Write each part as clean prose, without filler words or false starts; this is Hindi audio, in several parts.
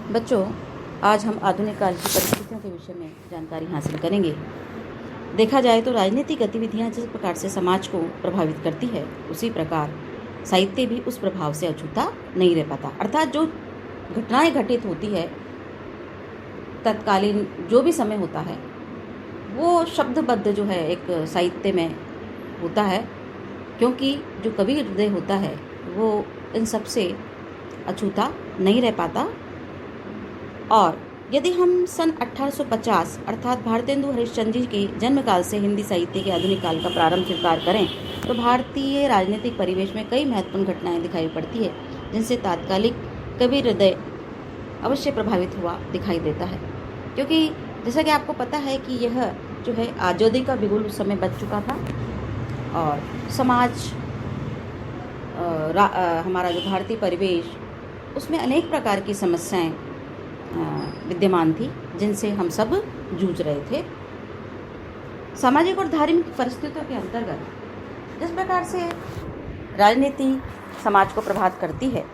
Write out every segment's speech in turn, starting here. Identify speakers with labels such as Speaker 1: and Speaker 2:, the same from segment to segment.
Speaker 1: बच्चों, आज हम आधुनिक काल की परिस्थितियों के विषय में जानकारी हासिल करेंगे। देखा जाए तो राजनीतिक गतिविधियां जिस प्रकार से समाज को प्रभावित करती है, उसी प्रकार साहित्य भी उस प्रभाव से अछूता नहीं रह पाता। अर्थात जो घटनाएं घटित होती है, तत्कालीन जो भी समय होता है, वो शब्दबद्ध जो है एक साहित्य में होता है, क्योंकि जो कवि हृदय होता है वो इन सब से अछूता नहीं रह पाता। और यदि हम सन 1850 अर्थात भारतेंदु हरिश्चंद्र जी के जन्मकाल से हिंदी साहित्य के आधुनिक काल का प्रारंभ स्वीकार करें तो भारतीय राजनीतिक परिवेश में कई महत्वपूर्ण घटनाएं दिखाई पड़ती है, जिनसे तात्कालिक कवि हृदय अवश्य प्रभावित हुआ दिखाई देता है। क्योंकि जैसा कि आपको पता है कि यह जो है आज़ादी का बिगुल उस समय बच चुका था और समाज हमारा जो भारतीय परिवेश उसमें अनेक प्रकार की समस्याएं विद्यमान थी, जिनसे हम सब जूझ रहे थे। सामाजिक और धार्मिक परिस्थितियों के अंतर्गत जिस प्रकार से राजनीति समाज को प्रभावित करती है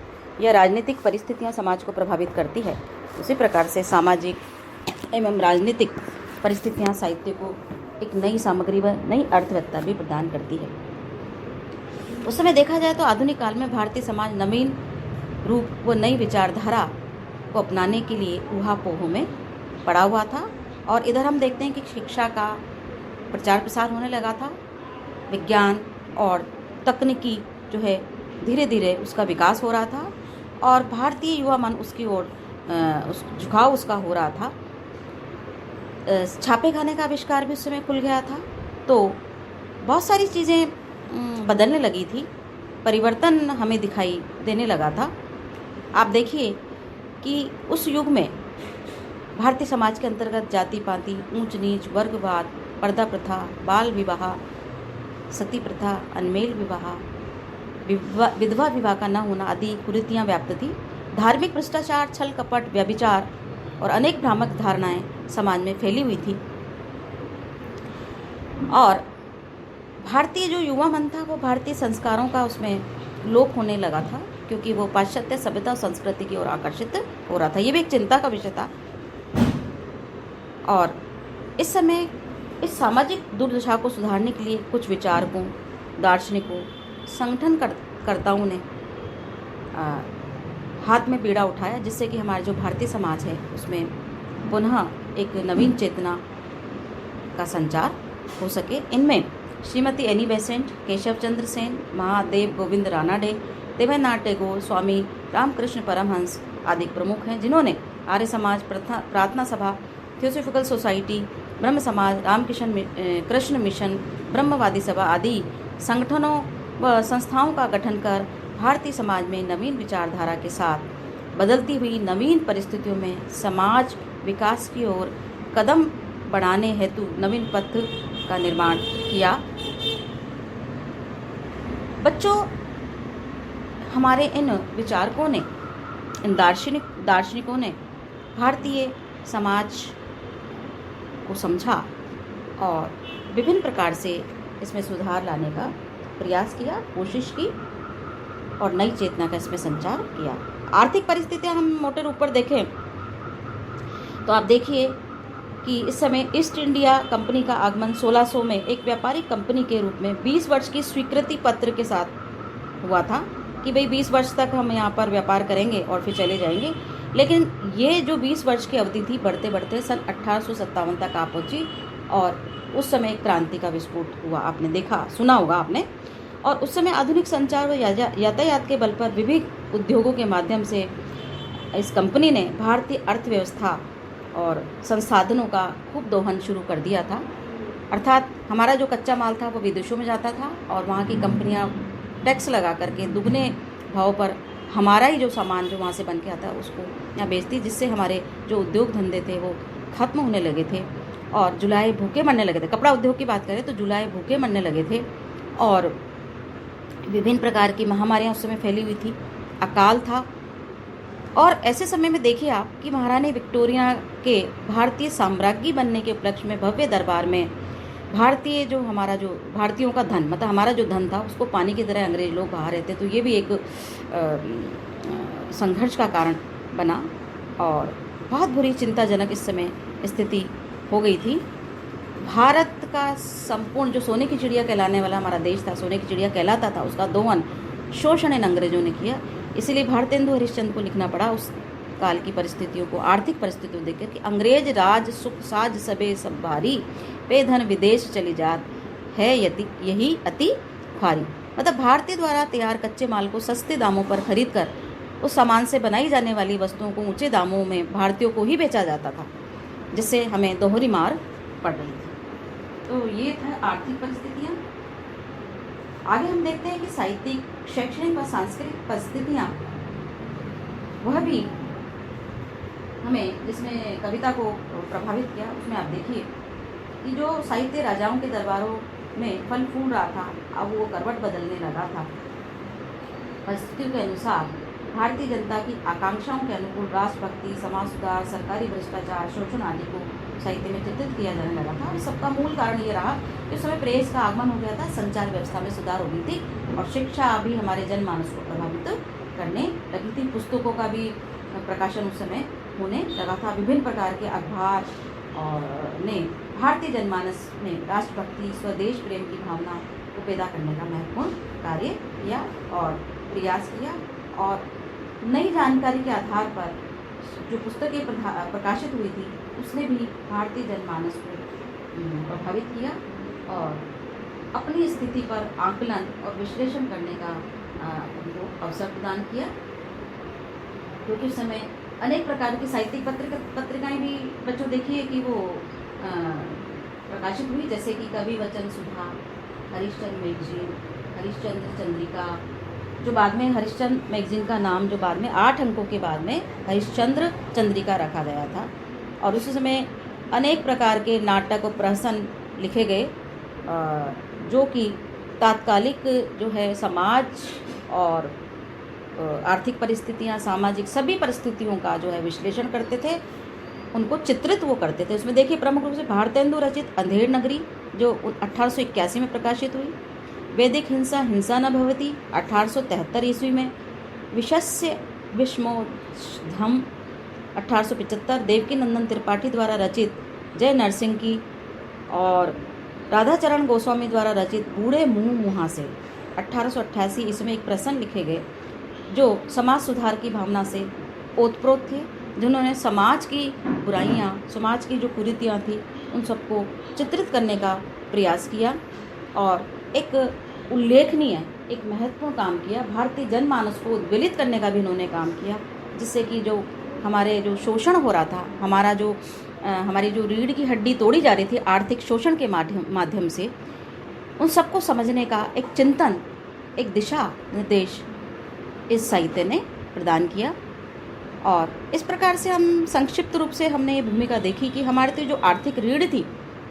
Speaker 1: या राजनीतिक परिस्थितियां समाज को प्रभावित करती है, उसी प्रकार से सामाजिक एवं राजनीतिक परिस्थितियां साहित्य को एक नई सामग्री व नई अर्थव्यवस्था भी प्रदान करती है। उस समय देखा जाए तो आधुनिक काल में भारतीय समाज नवीन रूप व नई विचारधारा को अपनाने के लिए ऊहापोह में पड़ा हुआ था। और इधर हम देखते हैं कि शिक्षा का प्रचार प्रसार होने लगा था, विज्ञान और तकनीकी जो है धीरे धीरे उसका विकास हो रहा था और भारतीय युवा मन उसकी ओर उस झुकाव उसका हो रहा था। छापे खाने का आविष्कार भी उस समय खुल गया था, तो बहुत सारी चीज़ें बदलने लगी थी, परिवर्तन हमें दिखाई देने लगा था। आप देखिए कि उस युग में भारतीय समाज के अंतर्गत जाति पाति, ऊंच नीच, वर्गवाद, पर्दा प्रथा, बाल विवाह, सती प्रथा, अनमेल विवाह, विधवा विवाह का न होना आदि कुरीतियाँ व्याप्त थी। धार्मिक भ्रष्टाचार, छल कपट, व्यभिचार और अनेक भ्रामक धारणाएं समाज में फैली हुई थी। और भारतीय जो युवा मन था वो भारतीय संस्कारों का उसमें लोप होने लगा था, क्योंकि वो पाश्चात्य सभ्यता और संस्कृति की ओर आकर्षित हो रहा था। ये भी एक चिंता का विषय था। और इस समय इस सामाजिक दुर्दशा को सुधारने के लिए कुछ विचारकों, दार्शनिकों, संगठनकर्ताओं ने हाथ में बीड़ा उठाया, जिससे कि हमारे जो भारतीय समाज है उसमें पुनः एक नवीन चेतना का संचार हो सके। इनमें श्रीमती एनी बेसेंट, केशव चंद्र सेन, महादेव गोविंद रानाडे, देवेंद्रनाथ टैगोर, स्वामी रामकृष्ण परमहंस आदि प्रमुख हैं, जिन्होंने आर्य समाज, प्रार्थना सभा, थियोसॉफिकल सोसाइटी, ब्रह्म समाज, कृष्ण मिशन, ब्रह्मवादी सभा आदि संगठनों व संस्थाओं का गठन कर भारतीय समाज में नवीन विचारधारा के साथ बदलती हुई नवीन परिस्थितियों में समाज विकास की ओर कदम बढ़ाने हेतु नवीन पथ का निर्माण किया। बच्चों, हमारे इन विचारकों ने, इन दार्शनिकों ने भारतीय समाज को समझा और विभिन्न प्रकार से इसमें सुधार लाने का प्रयास किया, कोशिश की और नई चेतना का इसमें संचार किया। आर्थिक परिस्थितियां हम मोटे रूप पर देखें तो आप देखिए कि इस समय ईस्ट इंडिया कंपनी का आगमन 1600 में एक व्यापारिक कंपनी के रूप में 20 वर्ष की स्वीकृति पत्र के साथ हुआ था कि भाई 20 वर्ष तक हम यहाँ पर व्यापार करेंगे और फिर चले जाएंगे। लेकिन ये जो 20 वर्ष की अवधि थी बढ़ते बढ़ते सन 1857 तक आ पहुँची और उस समय एक क्रांति का विस्फोट हुआ। आपने देखा, सुना होगा आपने। और उस समय आधुनिक संचार व यातायात के बल पर विभिन्न उद्योगों के माध्यम से इस कंपनी ने भारतीय अर्थव्यवस्था और संसाधनों का खूब दोहन शुरू कर दिया था। अर्थात हमारा जो कच्चा माल था वो विदेशों में जाता था और वहाँ की कंपनियाँ टैक्स लगा करके दुगने भाव पर हमारा ही जो सामान जो वहाँ से बन के आता उसको यहाँ बेचती, जिससे हमारे जो उद्योग धंधे थे वो ख़त्म होने लगे थे और जुलाहे भूखे मरने लगे थे। कपड़ा उद्योग की बात करें तो जुलाहे भूखे मरने लगे थे और विभिन्न प्रकार की महामारियाँ उस समय फैली हुई थी, अकाल था। और ऐसे समय में देखिए आप कि महारानी विक्टोरिया के भारतीय साम्राज्ञी बनने के उपलक्ष्य में भव्य दरबार में भारतीयों का धन, मतलब हमारा जो धन था उसको पानी की तरह अंग्रेज लोग बहा रहे थे। तो ये भी एक संघर्ष का कारण बना और बहुत बुरी चिंताजनक इस समय स्थिति हो गई थी। भारत का संपूर्ण जो सोने की चिड़िया कहलाने वाला हमारा देश था, सोने की चिड़िया कहलाता था, उसका दोहन शोषण इन अंग्रेजों ने किया। इसीलिए भारतेंदु हरिश्चंद्र को लिखना पड़ा उस काल की परिस्थितियों को, आर्थिक परिस्थितियों देखकर कि अंग्रेज राज सुख साज सबे सब भारी, पे धन विदेश चली जात है यही अति ख्वारी। मतलब भारतीय द्वारा तैयार कच्चे माल को सस्ते दामों पर खरीद कर उस सामान से बनाई जाने वाली वस्तुओं को ऊंचे दामों में भारतीयों को ही बेचा जाता था, जिससे हमें दोहरी मार पड़ रही थी। तो ये था आर्थिक परिस्थितियाँ। आगे हम देखते हैं कि साहित्यिक, शैक्षणिक और सांस्कृतिक परिस्थितियाँ वह भी हमें, जिसमें कविता को प्रभावित किया, उसमें आप देखिए कि जो साहित्य राजाओं के दरबारों में फल फूल रहा था, अब वो करवट बदलने लगा था। परिस्थितियों के अनुसार भारतीय जनता की आकांक्षाओं के अनुकूल राष्ट्रभक्ति, समाज सुधार, सरकारी भ्रष्टाचार, शोषण आदि को साहित्य में चित्रित किया जाने लगा था। और सबका मूल कारण ये रहा कि उस समय प्रेस का आगमन हो गया था, संचार व्यवस्था में सुधार हो गई थी और शिक्षा भी हमारे जनमानस को प्रभावित करने लगी थी। पुस्तकों का भी प्रकाशन उस समय होने लगा था। विभिन्न प्रकार के अखबार और ने भारतीय जनमानस में राष्ट्रभक्ति, स्वदेश प्रेम की भावना को पैदा करने का महत्वपूर्ण कार्य किया और प्रयास किया। और नई जानकारी के आधार पर जो पुस्तकें प्रकाशित हुई थी, उसने भी भारतीय जनमानस को प्रभावित किया और अपनी स्थिति पर आकलन और विश्लेषण करने का उनको अवसर प्रदान किया। क्योंकि उस समय अनेक प्रकार की साहित्यिक पत्रिकाएं भी बच्चों देखिए कि वो प्रकाशित हुई, जैसे कि कवि वचन सुधा, हरिश्चंद्र मैगजीन, हरिश्चंद्र चंद्रिका, जो बाद में हरिश्चंद्र मैगजीन का नाम जो बाद में 8 अंकों के बाद में हरिश्चंद्र चंद्रिका रखा गया था। और उसी समय अनेक प्रकार के नाटक और प्रहसन लिखे गए जो कि तात्कालिक जो है समाज और आर्थिक परिस्थितियाँ, सामाजिक सभी परिस्थितियों का जो है विश्लेषण करते थे, उनको चित्रित वो करते थे। उसमें देखिए प्रमुख रूप से भारतेंदु रचित अंधेर नगरी जो 1881 में प्रकाशित हुई, वैदिक हिंसा हिंसा न भवती 1873 ईस्वी में, विशस्य विषमोधम 1875, देवकी नंदन त्रिपाठी द्वारा रचित जय नरसिंह की और राधाचरण गोस्वामी द्वारा रचित बूढ़े मुँह मुहासे 1888 इसमें एक प्रसंग लिखे गए जो समाज सुधार की भावना से ओतप्रोत थे, जिन्होंने समाज की बुराइयां, समाज की जो कुरीतियां थी, उन सबको चित्रित करने का प्रयास किया और एक उल्लेखनीय, एक महत्वपूर्ण काम किया। भारतीय जनमानस को उद्वेलित करने का भी इन्होंने काम किया, जिससे कि जो हमारे जो शोषण हो रहा था, हमारी जो रीढ़ की हड्डी तोड़ी जा रही थी आर्थिक शोषण के माध्यम से, उन सबको समझने का एक चिंतन, एक दिशा निर्देश इस साहित्य ने प्रदान किया। और इस प्रकार से हम संक्षिप्त रूप से हमने ये भूमिका देखी कि हमारे तो जो आर्थिक रीढ़ थी,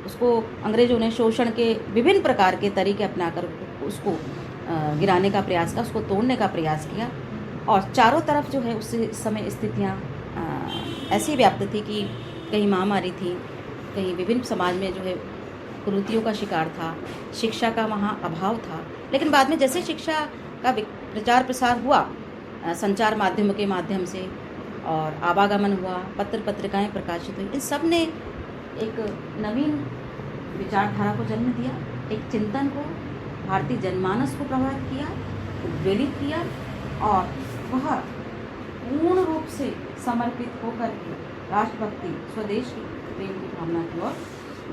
Speaker 1: उसको अंग्रेजों ने शोषण के विभिन्न प्रकार के तरीके अपनाकर उसको गिराने का प्रयास किया, उसको तोड़ने का प्रयास किया। और चारों तरफ जो है उस समय स्थितियाँ ऐसी व्याप्त थी कि कहीं महामारी थी, कहीं विभिन्न समाज में जो है कुरीतियों का शिकार था, शिक्षा का वहाँ अभाव था। लेकिन बाद में जैसे शिक्षा का प्रचार प्रसार हुआ संचार माध्यमों के माध्यम से और आवागमन हुआ, पत्र पत्रिकाएं प्रकाशित हुई, इन सब ने एक नवीन विचारधारा को जन्म दिया, एक चिंतन को, भारतीय जनमानस को प्रभावित किया, उद्वेलित किया और वह पूर्ण रूप से समर्पित होकर के राष्ट्रभक्ति, स्वदेश की प्रेम की भावना की ओर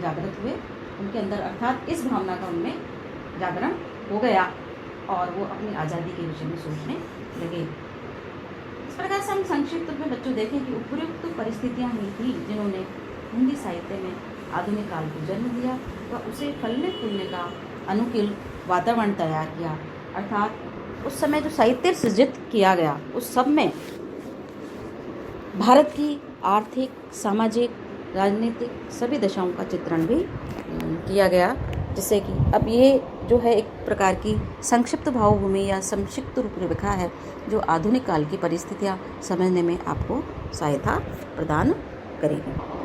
Speaker 1: जागृत हुए। उनके अंदर अर्थात इस भावना का उनमें जागरण हो गया और वो अपनी आज़ादी के विषय में सोचने लगे। इस प्रकार से हम संक्षिप्त रूप में बच्चों देखें कि उपयुक्त परिस्थितियाँ ही थी जिन्होंने हिंदी साहित्य में आधुनिक काल को जन्म दिया व उसे फलने फूलने का अनुकूल वातावरण तैयार किया। अर्थात उस समय जो साहित्य सृजित किया गया, उस सब में भारत की आर्थिक, सामाजिक, राजनीतिक सभी दशाओं का चित्रण भी किया गया, जिससे कि अब ये जो है एक प्रकार की संक्षिप्त भावभूमि या संक्षिप्त रूपरेखा है जो आधुनिक काल की परिस्थितियाँ समझने में आपको सहायता प्रदान करेगी।